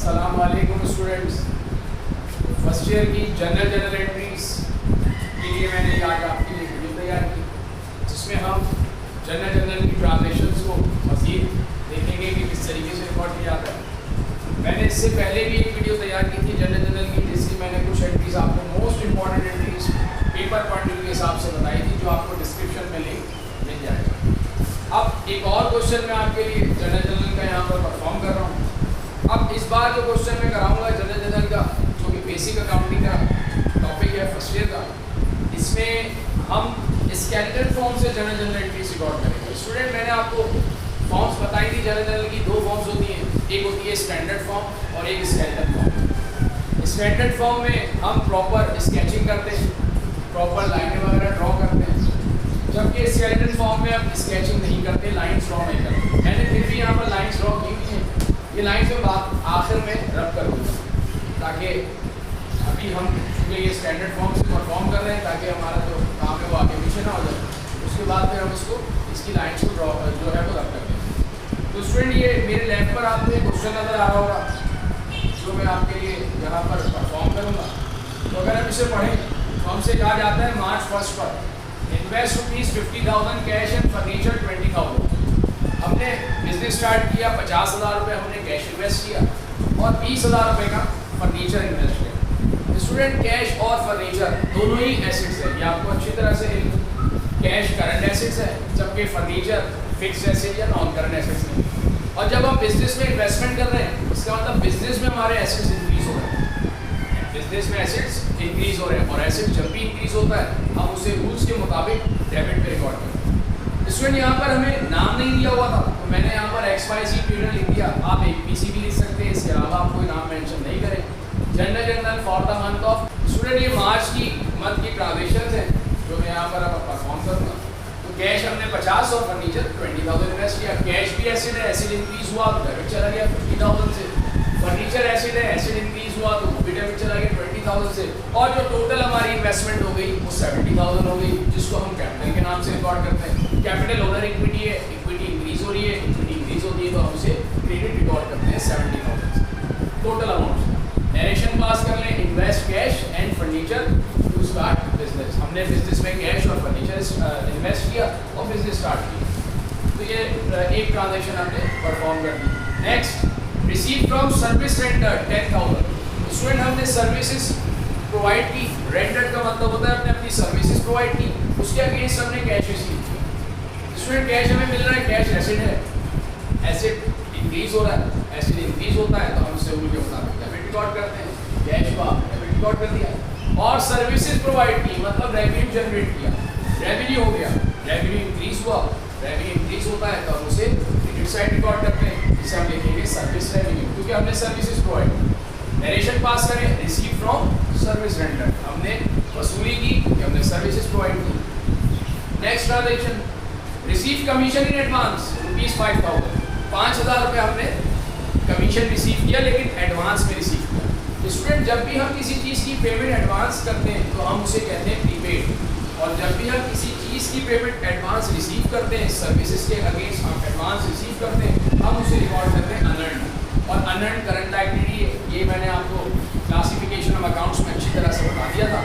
अस्सलाम वालेकुम students. First year की जनरल एंट्रीज के लिए मैंने आज आपके लिए वीडियो तैयार की, जिसमें हम जनरल की ट्रांजेक्शन्स को मज़ीद देखेंगे कि किस तरीके से रिकॉर्ड किया जाता है। मैंने इससे पहले भी एक वीडियो तैयार की थी जनरल की, जिसकी मैंने कुछ एंट्रीज आपको most important entries paper point के हिसाब से बताई थी, जो आपको डिस्क्रिप्शन में लिंक मिल जाएगा। अब एक और क्वेश्चन मैं आपके लिए जनरल का यहाँ पर परफॉर्म कर रहा हूँ। अब इस बार जो क्वेश्चन मैं कराऊंगा जनरल का, जो कि बेसिक अकाउंटिंग का टॉपिक है फर्स्ट ईयर का, इसमें हम स्केलेटल फॉर्म से जनरल एंट्रीज रिकॉर्ड करेंगे। स्टूडेंट, मैंने आपको फॉर्म्स बताई थी जनरल की। दो फॉर्म्स होती हैं, एक होती है स्टैंडर्ड फॉर्म और एक स्केलेटल फॉर्म। स्टैंडर्ड फॉर्म में हम प्रॉपर स्केचिंग करते हैं, प्रॉपर लाइनें वगैरह ड्रॉ करते हैं, जबकि स्केलेटल फॉर्म में हम स्केचिंग नहीं करते, लाइन्स ड्रॉ नहीं करते। मैंने फिर भी यहाँ पर लाइन्स ड्रॉ की हुई हैं। ये लाइन्स में बात आखिर में रब कर दूँगा, ताकि अभी हम चूँकि ये स्टैंडर्ड फॉर्म से परफॉर्म कर रहे हैं, ताकि हमारा जो काम है वो आगे पीछे ना हो जाए। उसके बाद फिर हम इसकी लाइन्स को ड्रॉ जो है वो रब कर देंगे। तो स्टूडेंट, ये मेरे लैब पर आपको एक क्वेश्चन नज़र आ रहा होगा, जो मैं आपके लिए यहाँ पर परफॉर्म करूँगा। तो अगर हम इसे पढ़ें तो हमसे कहा जाता है मार्च 1 पर इन्वेस्ट ₹50,000 कैश एंड फर्नीचर 20,000। हमने बिजनेस स्टार्ट किया, 50,000 रुपये हमने कैश इन्वेस्ट किया और 20,000 रुपये का फर्नीचर इन्वेस्ट किया। स्टूडेंट, कैश और फर्नीचर दोनों ही एसेट्स है, ये आपको अच्छी तरह से कैश करंट एसेट्स है, जबकि फर्नीचर फिक्स एसेट या नॉन करंट एसेट्स है। और जब हम बिजनेस में इन्वेस्टमेंट कर रहे हैं, इसका मतलब बिजनेस में हमारे एसेट्स इंक्रीज हो रहे हैं, बिजनेस में एसेट्स इंक्रीज हो रहे हैं। और एसेट जब भी इंक्रीज होता है हम उसे रूल्स के मुताबिक डेबिट पे रिकॉर्ड करते हैं। स्टूडेंट, यहाँ पर हमें नाम नहीं दिया हुआ था, तो मैंने यहाँ पर XYZ ट्रेडर लिख दिया। आप एक PC भी लिख सकते हैं, इसके अलावा आप कोई नाम मेंशन नहीं करें। General for the month of. Student, ये मार्च की मंथ की ट्रांजेक्शन्स हैं, जो मैं यहाँ पर अब परफॉर्म करूँगा। तो कैश हमने 50 और फर्नीचर 20,000 इन्वेस्ट किया। कैश भी एसिड है, एसिड इंक्रीज हुआ तो डेबिट चला गया 50,000 से। फर्नीचर एसिड है, एसिड इंक्रीज हुआ तो वो भी डेबिट चला गया 20,000 से। और जो टोटल हमारी इन्वेस्टमेंट हो गई वो 70,000 हो गई, जिसको हम कैपिटल के नाम से रिकॉर्ड करते हैं। कैपिटल ओनर इक्विटी है, इक्विटी इंक्रीज हो रही है, इक्विटी इंक्रीज होती है तो हम उसे क्रेडिट रिकॉर्ड करते हैं 70,000 टोटल अमाउंट। नरेशन पास कर लें, invest cash and furniture to start business. हमने बिजनेस में कैश और फर्नीचर इन्वेस्ट किया और बिजनेस स्टार्ट किया। तो ये एक ट्रांजेक्शन हमने परफॉर्म कर दी। Next, receive from service render 10,000। Student, हमने सर्विसेज प्रोवाइड की। रेंडर का मतलब होता है हमने अपनी सर्विसेज प्रोवाइड की, उसके अगेंस्ट हमने कैश रिसीव किया। स्टूडेंट, कैश हमें मिल रहा है, कैश एसिड है, एसिड इंक्रीज हो रहा है, एसिड इंक्रीज होता है तो हम उसे रूल के मुताबिक डेबिट रिकॉर्ड करते हैं। कैश को आपने डेबिट रिकॉर्ड कर दिया। और सर्विसेज प्रोवाइड की मतलब रेवेन्यू जनरेट किया, रेवेन्यू हो गया, रेवेन्यू इंक्रीज हुआ, रेवेन्यू इंक्रीज होता है तो हम उसे क्रेडिट साइड रिकॉर्ड करते हैं, जिसे हम लिखेंगे सर्विस रेवेन्यू, क्योंकि हमने सर्विसेज प्रोवाइड की। नरेशन पास करें, रिसीव फ्रॉम सर्विस रेंडर, हमने वसूली की, हमने सर्विसेज प्रोवाइड की। Next transaction, receive commission in advance ₹5,000। 5,000 रुपये हमने कमीशन रिसीव किया, लेकिन एडवांस में रिसीव किया। स्टूडेंट, जब भी हम किसी चीज़ की पेमेंट एडवांस करते हैं तो हम उसे कहते हैं प्रीपेड। और जब भी हम किसी चीज़ की पेमेंट एडवांस रिसीव करते हैं, सर्विसेज के अगेंस्ट हम एडवांस रिसीव करते हैं, हम उसे रिकॉर्ड करते हैं अनअर्न्ड। और अनअर्न्ड करंट लायबिलिटी है, ये मैंने आपको क्लासिफिकेशन ऑफ अकाउंट्स में अच्छी तरह से बता दिया था।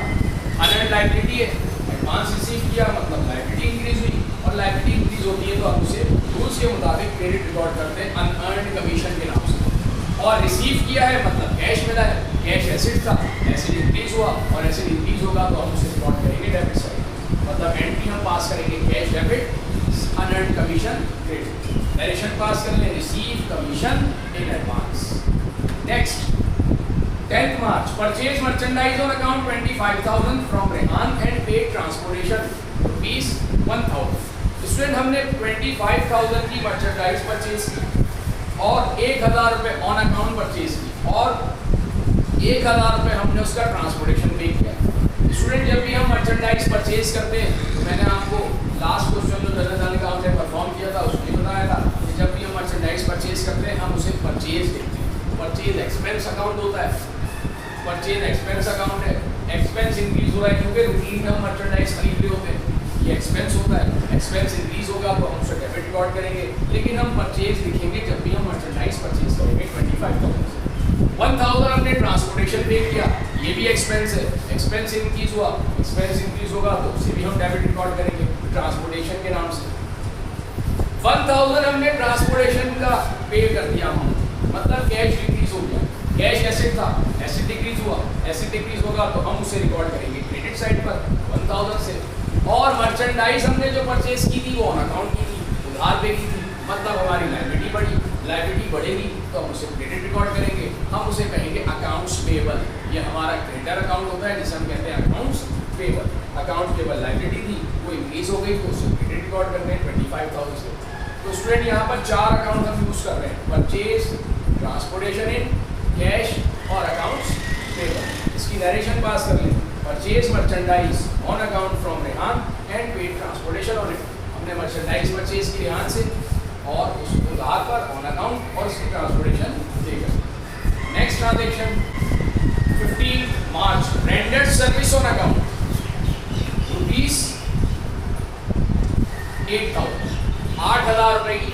अनअर्न्ड लायबिलिटी है, एडवांस रिसीव किया मतलब लायबिलिटी इंक्रीज हुई, और लायबिलिटी इंक्रीज होती है तो हम उसे रूल्स के मुताबिक क्रेडिट रिकॉर्ड करते हैं अनअर्न्ड कमीशन के नाम से। और रिसीव किया है मतलब कैश मिला है, कैश एसिड था, एसिड इंक्रीज हुआ और एसिड इंक्रीज होगा तो हम उसे रिकॉर्ड करेंगे डेबिट साइड। मतलब एंट्री हम पास करेंगे cash debit, unearned commission credit. Narration pass कर लें, receive commission in advance. Next, 10th March, purchase merchandise on account 25,000 from Rehan and paid transportation ₹1,000। Student, हमने 25,000 की मर्चेंडाइज परचेज की और 1,000 रुपये ऑन अकाउंट परचेज की, और 1,000 रुपये हमने उसका ट्रांसपोर्टेशन पे किया। स्टूडेंट, जब भी हम मर्चेंडाइज परचेज करते हैं, तो मैंने आपको लास्ट क्वेश्चन जो जनरल का हमने परफॉर्म किया था उसमें बताया था कि जब भी हम मर्चेंडाइज परचेज करते हैं हम उसे परचेज देखते हैं। परचेज एक्सपेंस अकाउंट होता है, परचेज एक्सपेंस अकाउंट है। एक्सपेंस इंक्रीज हो रहा है क्योंकि रूटीन में हम मर्चेंडाइज खरीद रहे होते हैं, ये एक्सपेंस होता है। एक्सपेंस इंक्रीज होगा तो हम उसे डेबिट रिकॉर्ड करेंगे, लेकिन हम परचेज लिखेंगे जब भी हम मर्चेंडाइज परचेज करेंगे 25,000 से। ट्रांसपोर्टेशन पे किया, ये भी एक्सपेंस है, एक्सपेंस इंक्रीज हुआ, एक्सपेंस इंक्रीज होगा तो उसे भी हम डेबिट रिकॉर्ड करेंगे ट्रांसपोर्टेशन के नाम से। 1000 हमने ट्रांसपोर्टेशन का पे कर दिया अमाउंट, मतलब कैश डिक्रीज हो गया, कैश एसेट था, एसेट डिक्रीज हुआ, एसेट डिक्रीज होगा तो हम उसे रिकॉर्ड करेंगे क्रेडिट साइड पर 1000 से। और मर्चेंडाइज हमने जो परचेज की थी वो ऑन अकाउंट की थी, उधार पे की थी, मतलब हमारी लायबिलिटी बढ़ी, लायबिलिटी बढ़ेगी तो हम उसे क्रेडिट रिकॉर्ड करेंगे, हम उसे कहेंगे अकाउंट्स पेबल। ये हमारा क्रेडिटर अकाउंट होता है जिसे हम कहते हैं accounts payable. Account payable liability थी वो इंक्रीज हो गई तो उसे क्रेडिट रिकॉर्ड करते हैं 25,000 से। तो स्टूडेंट यहाँ पर 4 अकाउंट हम यूज कर रहे हैं, परचेज, ट्रांसपोर्टेशन इन, कैश और अकाउंट्स पेबल। इसकी नरेशन पास कर लें। Purchase merchandise on account from Rehan and paid transportation on it. हमने मर्चेंडाइज परचेज की रेहान से और उस उधार पर ऑन अकाउंट और उसकी ट्रांसपोर्टेशन देकर। Next transaction 15 March rendered service on account rupees 8,000 रुपए की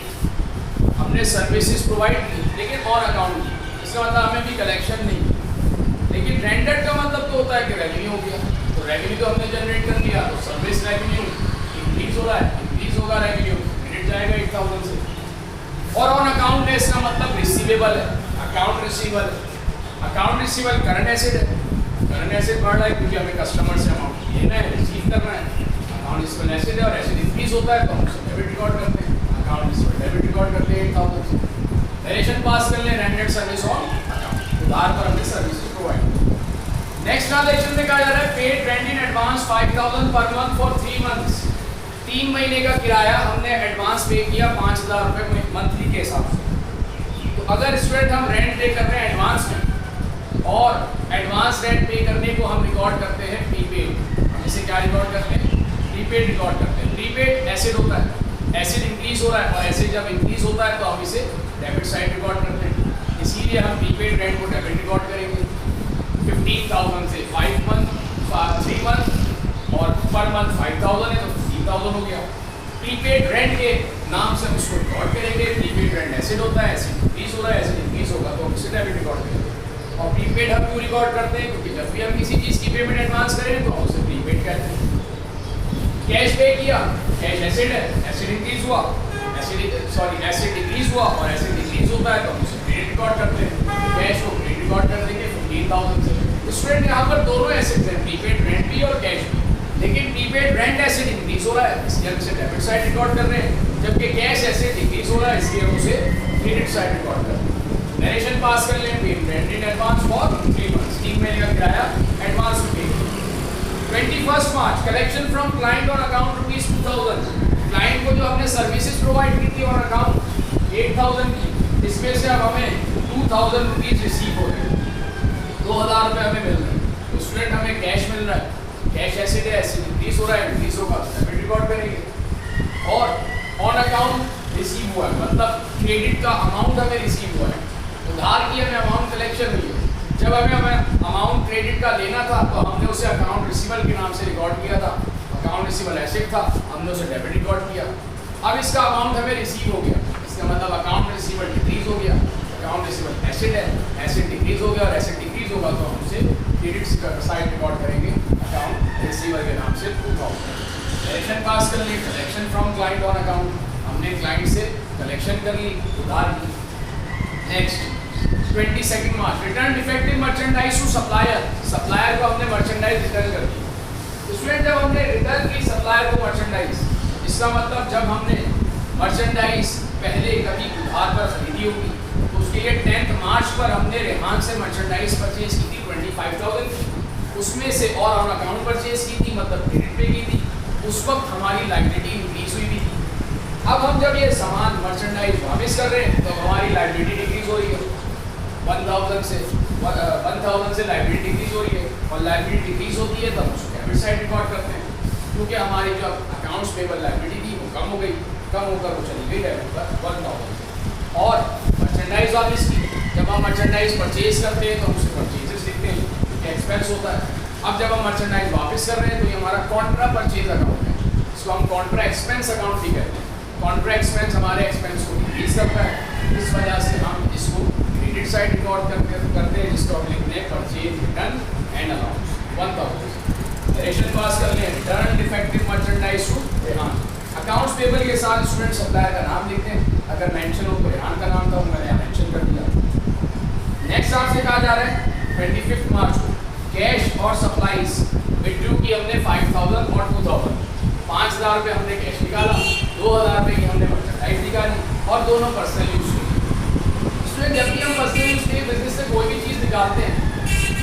हमने सर्विसेज प्रोवाइड की, लेकिन ऑन अकाउंट की। इसका मतलब हमें भी कलेक्शन नहीं, लेकिन रेंडर्ड का मतलब तो होता है कि रेवेन्यू हो गया, तो रेवेन्यू तो हमने जनरेट कर लिया, तो सर्विस रेवेन्यू इंक्रीज हो रहा है, इंक्रीज होगा रेवेन्यू, क्रेडिट जाएगा 8,000 से। और ऑन अकाउंट है, इसका मतलब रिसीवेबल है, account receivable. Account receivable current asset है, करंट एसेट बढ़ रहा है क्योंकि हमें कस्टमर से अमाउंट लेना है, रिसीव करना है। अकाउंट रिसीवेबल एसेट है और एसेट इंक्रीज होता है तो हम उसे डेबिट रिकॉर्ड करते हैं, अकाउंट रिसीवेबल डेबिट रिकॉर्ड करते हैं 8,000 से। नरेशन पास कर ले रेंडर्ड सर्विस ऑन अकाउंट, उधार पर हमने सर्विसेज प्रोवाइड। नेक्स्ट ट्रांजैक्शन में कहा जा रहा है paid rent in advance 5,000 per month for 3 months. 3 महीने का किराया हमने एडवांस पे किया 5,000 रुपये मंथली के हिसाब से। तो अगर स्टूडेंट हम रेंट पे कर रहे हैं एडवांस में और एडवांस रेंट पे करने को हम रिकॉर्ड करते हैं प्रीपेड, हम इसे क्या रिकॉर्ड करते हैं? प्रीपेड रिकॉर्ड करते हैं। प्रीपेड एसेट होता है, एसेट इंक्रीज हो रहा है और एसेट जब इंक्रीज होता है तो हम इसे डेबिट साइड रिकॉर्ड करते हैं, इसीलिए हम प्रीपेड रेंट को डेबिट रिकॉर्ड करेंगे। 15,000 से 5 मंथ 3 मंथ और पर मंथ 5,000 है तो 15,000 हो गया। प्रीपेड रेंट के नाम से हम इसको रिकॉर्ड करेंगे। प्रीपेड रेंट एसेट होता है, एसेट इंक्रीज हो रहा है, एसेट इंक्रीज होगा तो हम इसे डेबिट रिकॉर्ड करेंगे। और प्रीपेड हम क्यों रिकॉर्ड करते हैं? क्योंकि जब भी हम किसी चीज़ की पेमेंट एडवांस करें तो हम उसे प्रीपेड कहते हैं। कैश पे किया, कैश एसेट है, एसेट इंक्रीज हुआ, एसेट डिक्रीज हुआ और एसेट डिक्रीज होता है तो हम उसे क्रेडिट रिकॉर्ड करते हैं। कैश को क्रेडिट रिकॉर्ड कर देंगे 15,000 से। स्टूडेंट यहाँ पर दोनों एसेट्स हैं, प्रीपेड रेंट भी और कैश भी, लेकिन प्रीपेड रेंट एसेट इंक्रीज हो रहा है इसलिए हम इसे डेबिट साइड रिकॉर्ड कर रहे हैं, जबकि कैश एसेट डिक्रीज हो रहा है इसलिए हम उसे क्रेडिट साइड रिकॉर्ड कर रहे हैं। नरेशन पास कर लें। Paid rent in advance for 3 months, 3 महीने का किराया एडवांस में pay. 21 March collection from client on account rupees 2,000। Client को जो हमने सर्विसेज प्रोवाइड की थी ऑन अकाउंट 8,000 की, इसमें से अब हमें 2,000 रुपीज रिसीव हो गए, 2,000 रुपये हमें मिल रहे हैं। तो स्टूडेंट हमें कैश मिल रहा है, कैश एसेट है, एसेट इंक्रीज हो रहा है, इंक्रीज होगा तो डेबिट रिकॉर्ड करेंगे। और ऑन अकाउंट रिसीव हुआ है, मतलब क्रेडिट का अमाउंट हमें रिसीव हुआ है, उधार की हमें अमाउंट कलेक्शन हुई है। जब हमें अमाउंट क्रेडिट का लेना था तो हमने उसे अकाउंट रिसीवल के नाम से रिकॉर्ड किया था, अकाउंट रिसीवल एसेट था, हमने उसे डेबिट रिकॉर्ड किया। अब इसका अमाउंट हमें रिसीव हो गया, इसका मतलब अकाउंट रिसीवल डिक्रीज हो गया, अकाउंट रिसीवल एसेट है, एसेट डिक्रीज हो गया और एसेट डिक्रीज होगा तो हम उसे क्रेडिट साइड रिकॉर्ड करेंगे अकाउंट रिसीवर के नाम से 2,000। कलेक्शन पास कर ली, collection from client on account, हमने क्लाइंट से कलेक्शन कर ली, उधार की। Next 22 March return defective merchandise to supplier. Supplier को हमने मर्चेंडाइज रिटर्न कर दी। इसमें जब हमने रिटर्न की सप्लायर को मर्चेंडाइज, इसका मतलब जब हमने मर्चेंडाइज पहले कभी उधार पर खरीदी होगी तो उसके लिए 10 मार्च पर हमने रेहान से मर्चेंडाइज परचेज की थी 25,000 की, उसमें से और ऑन अकाउंट परचेज की थी, मतलब क्रेडिट पे की थी, उस वक्त हमारी लायबिलिटी इंक्रीज हुई भी थी। अब हम जब ये सामान मर्चेंडाइज वापस कर रहे हैं तो हमारी लायबिलिटी डिक्रीज हो रही है, 1,000 से लायबिलिटी डिक्रीज हो रही है और लायबिलिटी डिक्रीज होती है तो हम उसको डेबिट साइड रिकॉर्ड करते हैं, क्योंकि हमारी जो अकाउंट्स पेबल लायबिलिटी थी वो कम हो गई, कम होकर वो चली गई डेबिट पर 1,000 से। और मर्चेंडाइज वापस की, जब हम मर्चेंडाइज परचेज करते हैं तो उसे परचेजेस लिखते हैं, एक्सपेंस होता है। अब जब हम मर्चेंडाइज वापस कर रहे हैं तो ये हमारा कॉन्ट्रा परचेज अकाउंट है, इसको हम कॉन्ट्रा एक्सपेंस अकाउंट भी कहते हैं। कॉन्ट्रा एक्सपेंस हमारे एक्सपेंस को डिक्रीज करता है, इस वजह से हम इसको क्रेडिट साइड रिकॉर्ड करते हैं, जिसको हम लिखते हैं परचेज 1000। नरेशन पास कर लें, return defective merchandise to Rehan. Accounts payable के साथ स्टूडेंट सप्लायर का नाम लिखते हैं, अगर मेंशन हो तो रेहान का नाम था, मैंने यहाँ मेंशन कर दिया। नेक्स्ट आपसे कहा जा रहा है 25 मार्च को कैश और सप्लाईज विड्रू की हमने 5000 और 2000, 5000 रुपये हमने कैश निकाला, 2000 रुपये की हमने मर्चेंडाइज निकाली और दोनों पर्सनल यूज के लिए। इसमें जब भी हम पर्सनल यूज के बिजनेस से कोई भी चीज़ निकालते हैं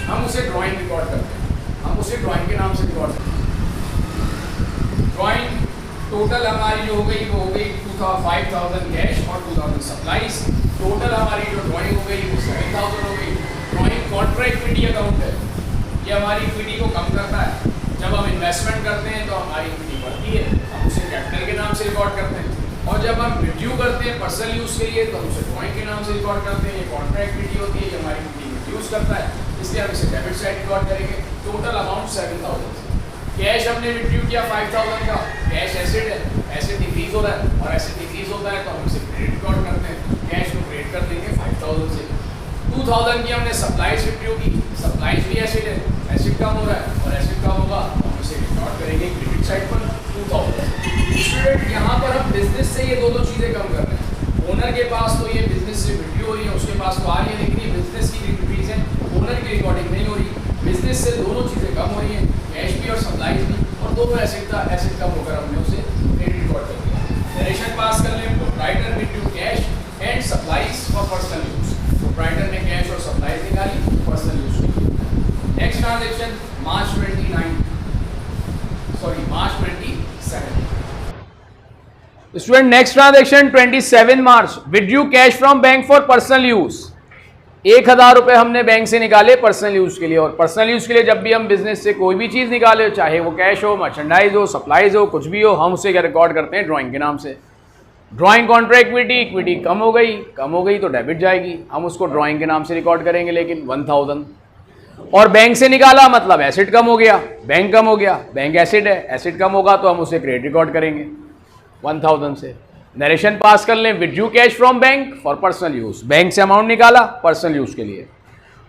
हम उसे ड्राइंग रिकॉर्ड करते हैं, हम उसे ड्राइंग के नाम से रिकॉर्ड करते हैं। ड्राइंग टोटल हमारी जो हो गई वो हो गई 5000 कैश और 2000 सप्लाईज। टोटल हमारी जो ड्राइंग हो गई वो 7000 हो गई। ड्राइंग कॉन्ट्रा इक्विटी अकाउंट है, ये हमारी इक्विटी को कम करता है। जब हम इन्वेस्टमेंट करते हैं तो हमारी इक्विटी बढ़ती है, हम उसे कैपिटल के नाम से रिकॉर्ड करते हैं। और जब हम रिड्यू करते हैं पर्सनल यूज़ के लिए तो हम उसे ड्राइंग के नाम से रिकॉर्ड करते हैं। ये कॉन्ट्रा इक्विटी होती है, ये हमारी इक्विटी रिड्यूस करता है, इसलिए हम इसे डेबिट साइड रिकॉर्ड करेंगे। Total amount 7000। कैश हमने रिड्यू किया 5000 का, कैश एसेट है, एसेट डिक्रीज हो रहा है और एसेट डिक्रीज होता है तो हम इसे क्रेडिट रिकॉर्ड करते हैं, कैश को क्रेडिट कर देंगे 5000 से। 2000 की हमने सप्लाईज रिड्यू की, सप्लाईज भी एसेट है, एसेट कम हो रहा है और एसेट कम होगा तो हम इसे रिकॉर्ड करेंगे क्रेडिट साइड पर 2000। स्टूडेंट यहाँ पर हम बिजनेस से ये दोनों चीज़ें कम कर रहे हैं। ओनर के पास तो ये बिजनेस से रिड्यू हो रही है, उसके पास तो आ रही है, लेकिन ये बिजनेस की रिड्यूस है, ओनर की रिकॉर्डिंग नहीं हो रही। बिजनेस से दोनों चीज़ें कम हो रही हैं, कैश भी और सप्लाईज भी, और दोनों एसेट का एसेट कम होकर हमने उसे क्रेडिट रिकॉर्ड कर दिया। नरेशन पास कर लें, प्रोप्राइटर रिड्यू cash and supplies for personal use. Proprietor ने कैश और सप्लाईज निकाली पर्सनल यूज के लिए। Next transaction March 27। Student next transaction 27 March, withdrew cash from bank for personal use. 1000 रुपये हमने बैंक से निकाले पर्सनल यूज के लिए। और पर्सनल यूज के लिए जब भी हम बिजनेस से कोई भी चीज़ निकाले, चाहे वो कैश हो, मर्चेंडाइज हो, सप्लाईज हो, कुछ भी हो, हम उसे क्या रिकॉर्ड करते हैं ड्राइंग के नाम से। ड्राइंग कॉन्ट्रा इक्विटी, इक्विटी कम हो गई तो डेबिट जाएगी, हम उसको ड्राइंग के नाम से रिकॉर्ड करेंगे लेकिन 1000। और बैंक से निकाला मतलब एसेट कम हो गया, बैंक कम हो गया, बैंक एसेट है, एसेट कम होगा तो हम उसे क्रेडिट रिकॉर्ड करेंगे 1000 से। नरेशन पास कर लें, withdrew cash from bank for personal use, bank से अमाउंट निकाला पर्सनल यूज के लिए।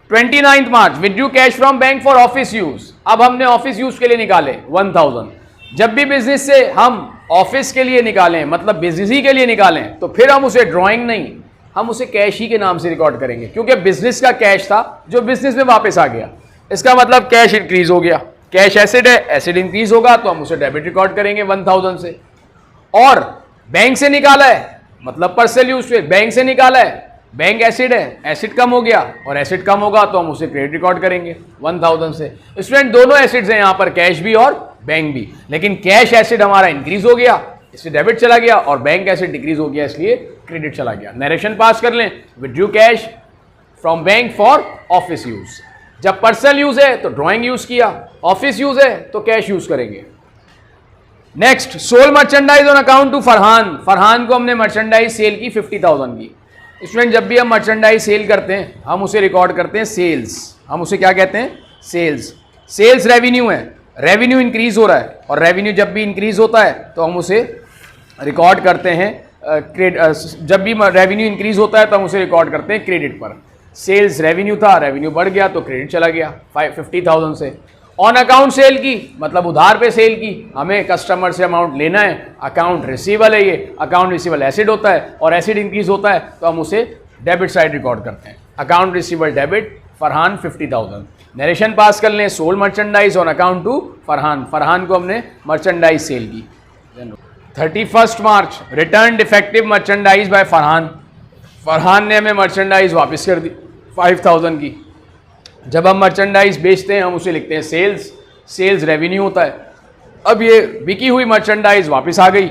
29 March, withdrew cash from bank for office use. अब हमने ऑफिस यूज के लिए निकाले 1000। जब भी बिजनेस से हम ऑफिस के लिए निकालें, मतलब बिजनेस ही के लिए निकालें, तो फिर हम उसे ड्राइंग नहीं, हम उसे कैश ही के नाम से रिकॉर्ड करेंगे, क्योंकि बिजनेस का कैश था जो बिजनेस में वापस आ गया। इसका मतलब कैश इंक्रीज हो गया, कैश एसेट है, एसेट इंक्रीज होगा तो हम उसे डेबिट रिकॉर्ड करेंगे 1000 से। और बैंक से निकाला है मतलब पर्सनल यूज पे, बैंक से निकाला है, बैंक एसिड है, एसिड कम हो गया और एसिड कम होगा तो हम उसे क्रेडिट रिकॉर्ड करेंगे 1000 से। स्टूडेंट दोनों एसिड्स हैं यहाँ पर, कैश भी और बैंक भी, लेकिन कैश एसिड हमारा इंक्रीज हो गया इसलिए डेबिट चला गया और बैंक एसिड डिक्रीज हो गया इसलिए क्रेडिट चला गया। नरेशन पास कर लें, withdrew cash from bank for office use. जब पर्सनल यूज है तो ड्राइंग यूज किया, ऑफिस यूज है तो कैश यूज करेंगे। Next, sold merchandise on account to Farhan. Farhan को हमने मर्चेंडाइज सेल की 50,000 की। स्टूडेंट जब भी हम मर्चेंडाइज सेल करते हैं हम उसे रिकॉर्ड करते हैं सेल्स, हम उसे क्या कहते हैं सेल्स। सेल्स रेवेन्यू है, रेवेन्यू इंक्रीज हो रहा है और रेवेन्यू जब भी इंक्रीज होता है तो हम उसे रिकॉर्ड करते हैं जब भी रेवेन्यू इंक्रीज होता है तो हम उसे रिकॉर्ड करते हैं क्रेडिट पर। सेल्स रेवेन्यू था, रेवेन्यू बढ़ गया तो क्रेडिट चला गया 50,000 से। ऑन अकाउंट सेल की मतलब उधार पे सेल की, हमें कस्टमर से अमाउंट लेना है, अकाउंट रिसीवल है, ये अकाउंट रिसीवल एसिड होता है और एसिड इंक्रीज होता है तो हम उसे डेबिट साइड रिकॉर्ड करते हैं। Account receivable debit, Farhan 50,000। Narration pass कर लें, sold merchandise on account to Farhan. Farhan को हमने मर्चेंडाइज सेल की। 31 March, return defective merchandise by Farhan. Farhan ने हमें मर्चेंडाइज वापस कर दी 5000 की। जब हम मर्चेंडाइज बेचते हैं हम उसे लिखते हैं सेल्स, सेल्स रेवेन्यू होता है। अब ये बिकी हुई मर्चेंडाइज वापस आ गई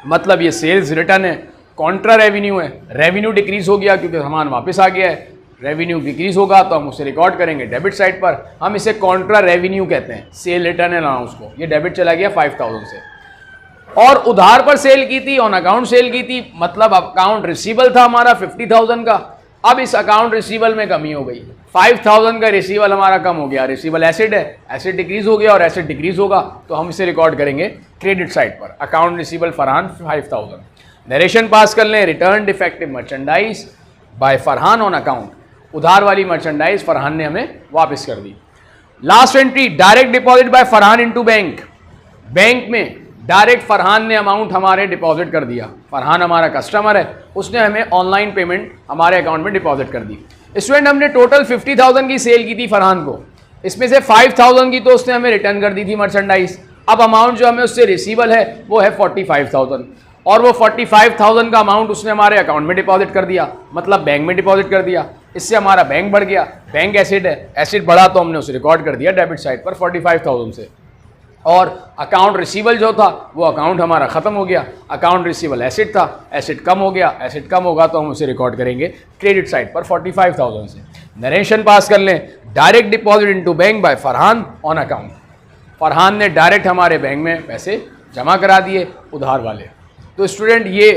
मतलब ये सेल्स रिटर्न है, कॉन्ट्रा रेवेन्यू है, रेवेन्यू डिक्रीज हो गया क्योंकि सामान वापस आ गया है, रेवेन्यू डिक्रीज होगा तो हम उसे रिकॉर्ड करेंगे डेबिट साइड पर, हम इसे कॉन्ट्रा रेवेन्यू कहते हैं, सेल रिटर्न है ना उसको, ये डेबिट चला गया 5000 से। और उधार पर सेल की थी, ऑन अकाउंट सेल की थी, मतलब अकाउंट रिसीवल था हमारा 50,000 का, अब इस अकाउंट रिसीवल में कमी हो गई, 5000 का रिसीवल हमारा कम हो गया, रिसीवल एसिड है, एसिड डिक्रीज हो गया और एसिड डिक्रीज होगा तो हम इसे रिकॉर्ड करेंगे क्रेडिट साइड पर, account receivable Farhan 5000। Narration pass कर लें, return defective merchandise by Farhan on account, उधार वाली मर्चेंडाइज फरहान ने हमें वापस कर दी। Last entry direct deposit by Farhan into bank. Bank में डायरेक्ट फरहान ने अमाउंट हमारे डिपॉजिट कर दिया। फरहान हमारा कस्टमर है, उसने हमें ऑनलाइन पेमेंट हमारे अकाउंट में डिपॉजिट कर दी। स्टूडेंट हमने टोटल 50,000 की सेल की थी फरहान को, इसमें से 5,000 की तो उसने हमें रिटर्न कर दी थी मर्चेंडाइज। अब अमाउंट जो हमें उससे रिसीवेबल है वो है 45,000 और वो 45,000 का अमाउंट उसने हमारे अकाउंट में डिपॉजिट कर दिया, मतलब बैंक में डिपॉजिट कर दिया। इससे हमारा बैंक बढ़ गया, बैंक एसेट है, एसेट बढ़ा तो हमने उसे रिकॉर्ड कर दिया डेबिट साइड पर 45,000 से। और अकाउंट रिसीवेबल जो था वो अकाउंट हमारा ख़त्म हो गया। अकाउंट रिसीवेबल एसेट था, एसेट कम हो गया, एसेट कम होगा तो हम उसे रिकॉर्ड करेंगे क्रेडिट साइड पर 45,000 से। नरेशन पास कर लें, direct deposit into bank by Farhan on account. Farhan ने डायरेक्ट हमारे बैंक में पैसे जमा करा दिए उधार वाले। तो स्टूडेंट ये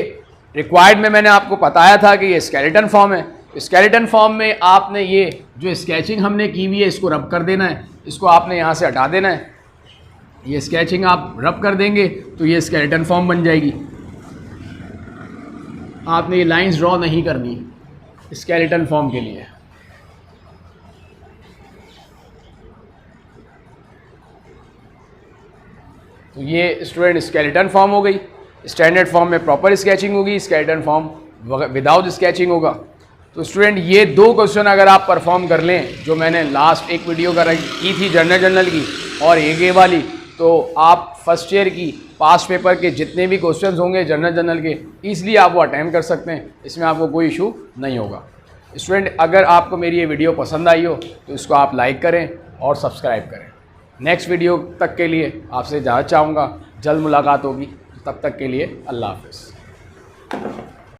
रिक्वायर्ड में मैंने आपको बताया था कि ये स्केलेटन फॉर्म है। स्केलेटन फॉर्म में आपने ये जो स्केचिंग हमने की हुई है इसको रब कर देना है, इसको आपने यहाँ से हटा देना है। ये स्केचिंग आप रब कर देंगे तो ये स्केलेटन फॉर्म बन जाएगी। आपने ये लाइंस ड्रॉ नहीं करनी स्केलेटन फॉर्म के लिए। तो ये स्टूडेंट स्केलेटन फॉर्म हो गई। स्टैंडर्ड फॉर्म में प्रॉपर स्केचिंग होगी, स्केलेटन फॉर्म विदाउट स्केचिंग होगा। तो स्टूडेंट ये 2 क्वेश्चन अगर आप परफॉर्म कर लें जो मैंने लास्ट एक वीडियो की थी जनरल की और ये वाली, तो आप फर्स्ट ईयर की पास्ट पेपर के जितने भी क्वेश्चंस होंगे जनरल के ईजिली आप वो अटेम्प्ट कर सकते हैं, इसमें आपको कोई इशू नहीं होगा। स्टूडेंट अगर आपको मेरी ये वीडियो पसंद आई हो तो इसको आप लाइक करें और सब्सक्राइब करें। नेक्स्ट वीडियो तक के लिए आपसे इजाज़त चाहूँगा, जल्द मुलाकात होगी, तब तक के लिए अल्लाह हाफ़िज़।